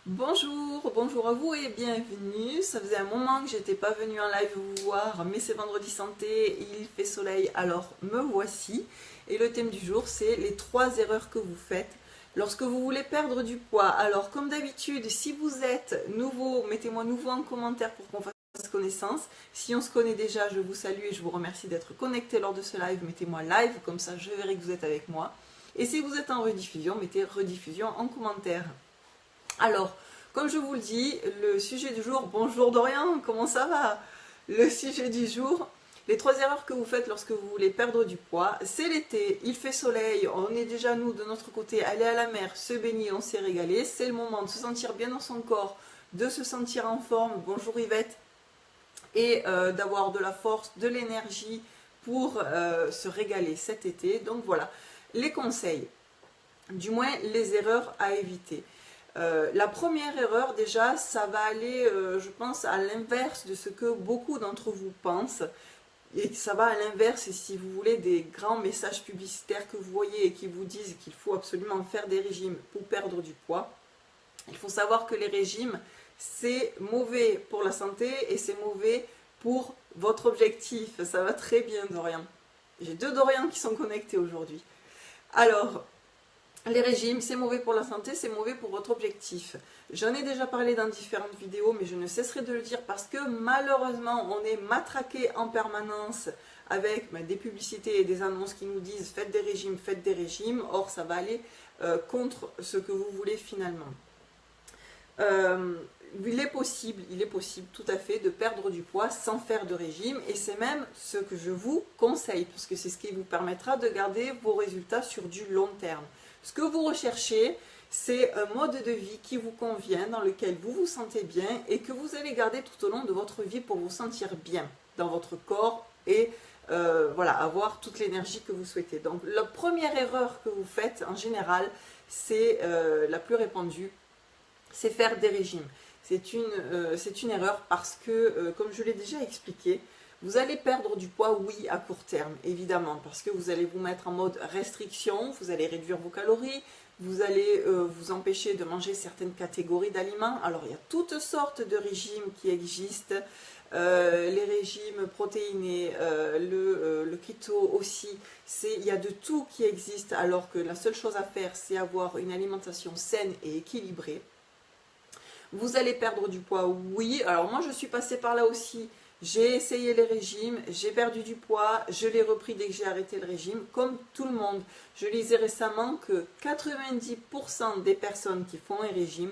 Bonjour à vous et bienvenue. Ça faisait un moment que j'étais pas venue en live vous voir, mais c'est vendredi santé, il fait soleil, alors me voici. Et le thème du jour, c'est les 3 erreurs que vous faites lorsque vous voulez perdre du poids. Alors comme d'habitude, si vous êtes nouveau, mettez-moi nouveau en commentaire pour qu'on fasse connaissance. Si on se connaît déjà, je vous salue et je vous remercie d'être connecté lors de ce live. Mettez-moi live, comme ça je verrai que vous êtes avec moi. Et si vous êtes en rediffusion, mettez rediffusion en commentaire. Alors, comme je vous le dis, le sujet du jour, bonjour Dorian, comment ça va? Le sujet du jour, les 3 erreurs que vous faites lorsque vous voulez perdre du poids, c'est l'été, il fait soleil, on est déjà nous de notre côté, aller à la mer, se baigner, on s'est régalé, c'est le moment de se sentir bien dans son corps, de se sentir en forme, bonjour Yvette, et d'avoir de la force, de l'énergie pour se régaler cet été. Donc voilà, les conseils, du moins les erreurs à éviter. La première erreur, déjà, ça va aller, je pense, à l'inverse de ce que beaucoup d'entre vous pensent. Et ça va à l'inverse, et si vous voulez, des grands messages publicitaires que vous voyez et qui vous disent qu'il faut absolument faire des régimes pour perdre du poids. Il faut savoir que les régimes, c'est mauvais pour la santé et c'est mauvais pour votre objectif. Ça va très bien, Dorian. J'ai 2 Dorian qui sont connectés aujourd'hui. Alors, les régimes, c'est mauvais pour la santé, c'est mauvais pour votre objectif. J'en ai déjà parlé dans différentes vidéos, mais je ne cesserai de le dire parce que malheureusement, on est matraqué en permanence avec des publicités et des annonces qui nous disent faites des régimes, faites des régimes. Or, ça va aller contre ce que vous voulez finalement. Il est possible tout à fait de perdre du poids sans faire de régime et c'est même ce que je vous conseille parce que c'est ce qui vous permettra de garder vos résultats sur du long terme. Ce que vous recherchez, c'est un mode de vie qui vous convient, dans lequel vous vous sentez bien et que vous allez garder tout au long de votre vie pour vous sentir bien dans votre corps et voilà, avoir toute l'énergie que vous souhaitez. Donc la première erreur que vous faites en général, c'est la plus répandue, c'est faire des régimes. C'est une erreur parce que, comme je l'ai déjà expliqué, vous allez perdre du poids, oui, à court terme, évidemment, parce que vous allez vous mettre en mode restriction, vous allez réduire vos calories, vous allez vous empêcher de manger certaines catégories d'aliments. Alors, il y a toutes sortes de régimes qui existent, les régimes protéinés, le keto aussi, il y a de tout qui existe, alors que la seule chose à faire, c'est avoir une alimentation saine et équilibrée. Vous allez perdre du poids, oui. Alors moi, je suis passée par là aussi. J'ai essayé les régimes, j'ai perdu du poids, je l'ai repris dès que j'ai arrêté le régime, comme tout le monde. Je lisais récemment que 90% des personnes qui font un régime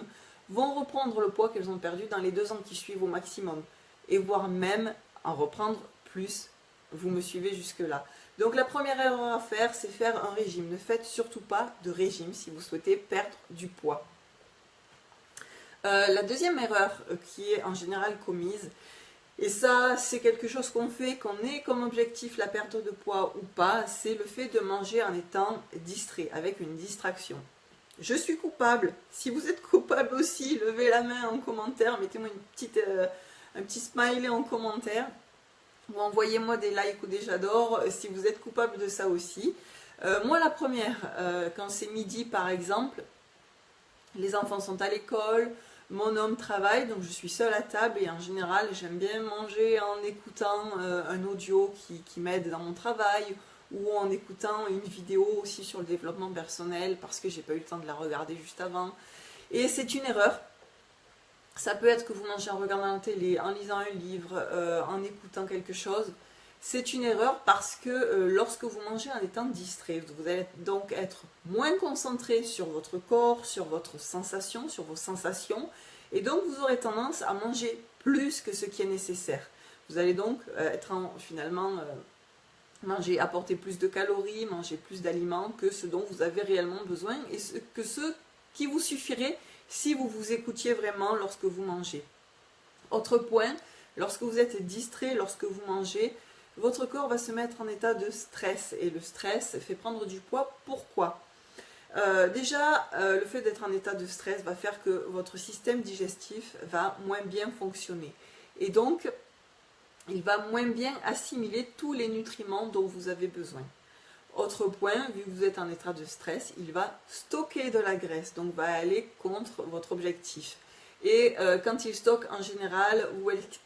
vont reprendre le poids qu'elles ont perdu dans les 2 ans qui suivent au maximum. Et voire même en reprendre plus. Vous me suivez jusque-là. Donc la première erreur à faire, c'est faire un régime. Ne faites surtout pas de régime si vous souhaitez perdre du poids. La deuxième erreur qui est en général commise, et ça c'est quelque chose qu'on fait, qu'on ait comme objectif la perte de poids ou pas, c'est le fait de manger en étant distrait, avec une distraction. Je suis coupable, si vous êtes coupable aussi, levez la main en commentaire, mettez-moi un petit smiley en commentaire, ou envoyez-moi des likes ou des j'adore si vous êtes coupable de ça aussi. Moi la première, quand c'est midi par exemple, les enfants sont à l'école, mon homme travaille, donc je suis seule à table et en général j'aime bien manger en écoutant un audio qui m'aide dans mon travail ou en écoutant une vidéo aussi sur le développement personnel parce que j'ai pas eu le temps de la regarder juste avant. Et c'est une erreur. Ça peut être que vous mangez en regardant la télé, en lisant un livre, en écoutant quelque chose. C'est une erreur parce que lorsque vous mangez en étant distrait, vous allez donc être moins concentré sur votre corps, sur votre sensation, sur vos sensations, et donc vous aurez tendance à manger plus que ce qui est nécessaire. Vous allez donc finalement apporter plus de calories, manger plus d'aliments que ce dont vous avez réellement besoin et que ce qui vous suffirait si vous vous écoutiez vraiment lorsque vous mangez. Autre point, lorsque vous êtes distrait, lorsque vous mangez, votre corps va se mettre en état de stress et le stress fait prendre du poids. Pourquoi ? Déjà, le fait d'être en état de stress va faire que votre système digestif va moins bien fonctionner et donc il va moins bien assimiler tous les nutriments dont vous avez besoin. Autre point, vu que vous êtes en état de stress, il va stocker de la graisse, donc va aller contre votre objectif. Et quand il stocke en général,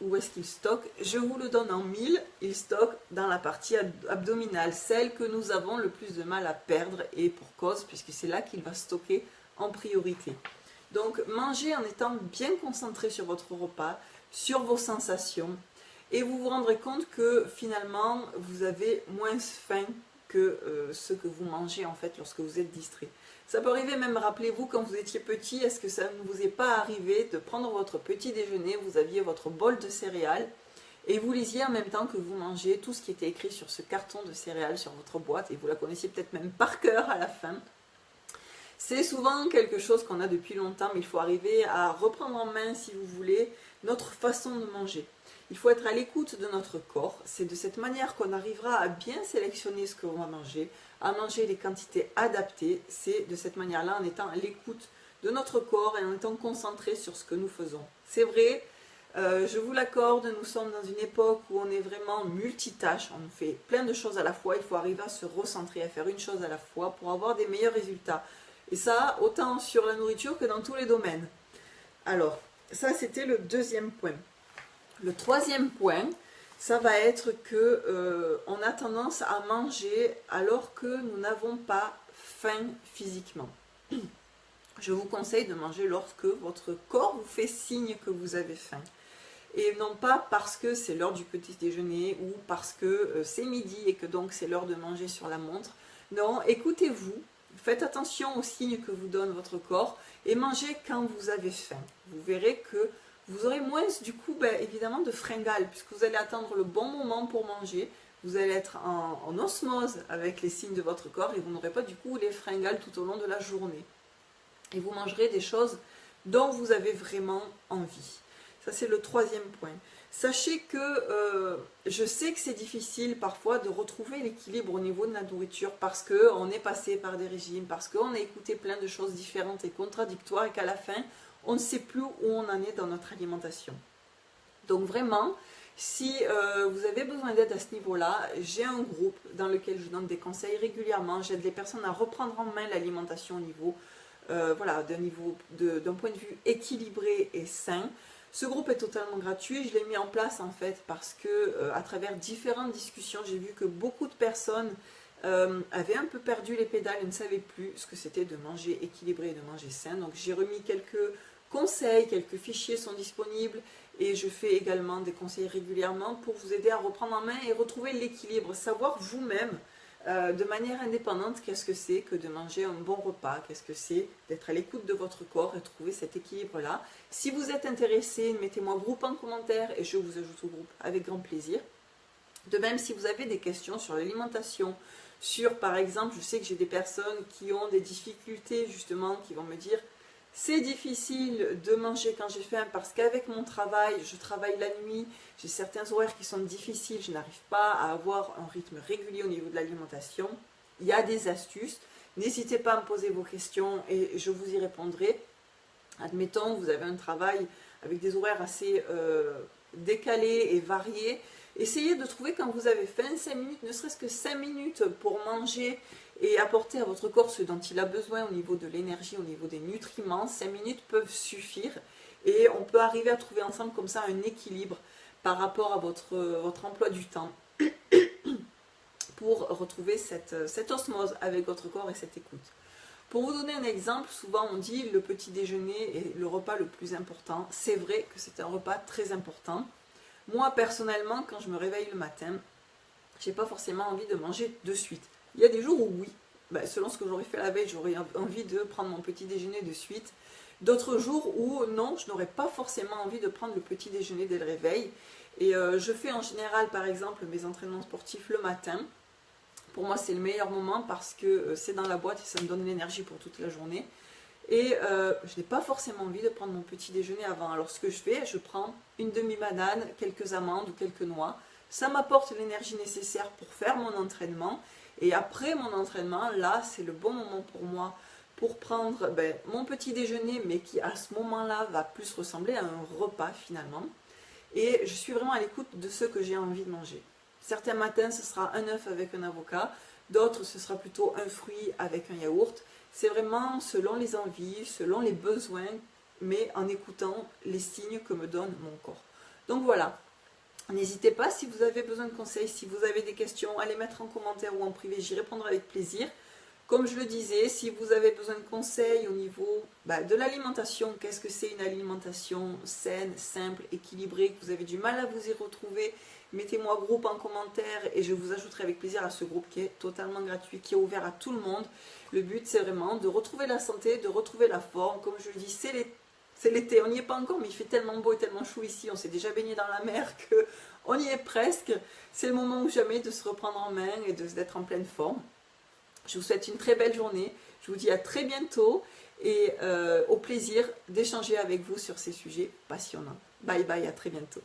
où est-ce qu'il stocke? Je vous le donne en mille, il stocke dans la partie abdominale, celle que nous avons le plus de mal à perdre, et pour cause, puisque c'est là qu'il va stocker en priorité. Donc mangez en étant bien concentré sur votre repas, sur vos sensations, et vous vous rendrez compte que finalement vous avez moins faim que ce que vous mangez en fait lorsque vous êtes distrait. Ça peut arriver même, rappelez-vous, quand vous étiez petit, est-ce que ça ne vous est pas arrivé de prendre votre petit déjeuner, vous aviez votre bol de céréales et vous lisiez en même temps que vous mangez tout ce qui était écrit sur ce carton de céréales, sur votre boîte, et vous la connaissiez peut-être même par cœur à la fin. C'est souvent quelque chose qu'on a depuis longtemps, mais il faut arriver à reprendre en main, si vous voulez, notre façon de manger. Il faut être à l'écoute de notre corps. C'est de cette manière qu'on arrivera à bien sélectionner ce qu'on va manger, à manger les quantités adaptées. C'est de cette manière-là, en étant à l'écoute de notre corps et en étant concentré sur ce que nous faisons. C'est vrai, je vous l'accorde, nous sommes dans une époque où on est vraiment multitâche, on fait plein de choses à la fois. Il faut arriver à se recentrer, à faire une chose à la fois pour avoir des meilleurs résultats. Et ça, autant sur la nourriture que dans tous les domaines. Alors, ça c'était le deuxième point. Le troisième point, ça va être que on a tendance à manger alors que nous n'avons pas faim physiquement. Je vous conseille de manger lorsque votre corps vous fait signe que vous avez faim. Et non pas parce que c'est l'heure du petit déjeuner ou parce que c'est midi et que donc c'est l'heure de manger sur la montre. Non, écoutez-vous, faites attention aux signes que vous donne votre corps et mangez quand vous avez faim. Vous verrez que vous aurez moins du coup évidemment de fringales puisque vous allez attendre le bon moment pour manger. Vous allez être en osmose avec les signes de votre corps et vous n'aurez pas du coup les fringales tout au long de la journée. Et vous mangerez des choses dont vous avez vraiment envie. Ça c'est le troisième point. Sachez que je sais que c'est difficile parfois de retrouver l'équilibre au niveau de la nourriture parce qu'on est passé par des régimes, parce qu'on a écouté plein de choses différentes et contradictoires et qu'à la fin, on ne sait plus où on en est dans notre alimentation. Donc vraiment, si vous avez besoin d'aide à ce niveau-là, j'ai un groupe dans lequel je donne des conseils régulièrement. J'aide les personnes à reprendre en main l'alimentation au niveau, d'un point de vue équilibré et sain. Ce groupe est totalement gratuit, je l'ai mis en place en fait parce que à travers différentes discussions, j'ai vu que beaucoup de personnes avaient un peu perdu les pédales et ne savaient plus ce que c'était de manger équilibré et de manger sain. Donc j'ai remis quelques conseils, quelques fichiers sont disponibles et je fais également des conseils régulièrement pour vous aider à reprendre en main et retrouver l'équilibre, savoir vous-même de manière indépendante qu'est-ce que c'est que de manger un bon repas, qu'est-ce que c'est d'être à l'écoute de votre corps et trouver cet équilibre-là. Si vous êtes intéressé, mettez-moi groupe en commentaire et je vous ajoute au groupe avec grand plaisir. De même, si vous avez des questions sur l'alimentation, sur par exemple, je sais que j'ai des personnes qui ont des difficultés justement, qui vont me dire c'est difficile de manger quand j'ai faim parce qu'avec mon travail, je travaille la nuit, j'ai certains horaires qui sont difficiles, je n'arrive pas à avoir un rythme régulier au niveau de l'alimentation. Il y a des astuces, n'hésitez pas à me poser vos questions et je vous y répondrai. Admettons, vous avez un travail avec des horaires assez décalés et variés. Essayez de trouver quand vous avez faim 5 minutes, ne serait-ce que 5 minutes pour manger et apporter à votre corps ce dont il a besoin au niveau de l'énergie, au niveau des nutriments. 5 minutes peuvent suffire et on peut arriver à trouver ensemble comme ça un équilibre par rapport à votre emploi du temps pour retrouver cette osmose avec votre corps et cette écoute. Pour vous donner un exemple, souvent on dit le petit déjeuner est le repas le plus important. C'est vrai que c'est un repas très important. Moi personnellement, quand je me réveille le matin, j'ai pas forcément envie de manger de suite. Il y a des jours où oui, selon ce que j'aurais fait la veille, j'aurais envie de prendre mon petit déjeuner de suite. D'autres jours où non, je n'aurais pas forcément envie de prendre le petit déjeuner dès le réveil. Et je fais en général par exemple mes entraînements sportifs le matin. Pour moi c'est le meilleur moment parce que c'est dans la boîte et ça me donne l'énergie pour toute la journée. Et je n'ai pas forcément envie de prendre mon petit déjeuner avant. Alors ce que je fais, je prends une demi-banane, quelques amandes ou quelques noix. Ça m'apporte l'énergie nécessaire pour faire mon entraînement. Et après mon entraînement, là c'est le bon moment pour moi pour prendre mon petit déjeuner, mais qui à ce moment-là va plus ressembler à un repas finalement. Et je suis vraiment à l'écoute de ce que j'ai envie de manger. Certains matins, ce sera un œuf avec un avocat. D'autres, ce sera plutôt un fruit avec un yaourt. C'est vraiment selon les envies, selon les besoins, mais en écoutant les signes que me donne mon corps. Donc voilà, n'hésitez pas si vous avez besoin de conseils, si vous avez des questions, à les mettre en commentaire ou en privé, j'y répondrai avec plaisir. Comme je le disais, si vous avez besoin de conseils au niveau de l'alimentation, qu'est-ce que c'est une alimentation saine, simple, équilibrée, que vous avez du mal à vous y retrouver, mettez-moi groupe en commentaire et je vous ajouterai avec plaisir à ce groupe qui est totalement gratuit, qui est ouvert à tout le monde. Le but, c'est vraiment de retrouver la santé, de retrouver la forme. Comme je le dis, c'est l'été, on n'y est pas encore, mais il fait tellement beau et tellement chaud ici, on s'est déjà baigné dans la mer qu'on y est presque. C'est le moment ou jamais de se reprendre en main et d'être en pleine forme. Je vous souhaite une très belle journée, je vous dis à très bientôt et au plaisir d'échanger avec vous sur ces sujets passionnants. Bye bye, à très bientôt.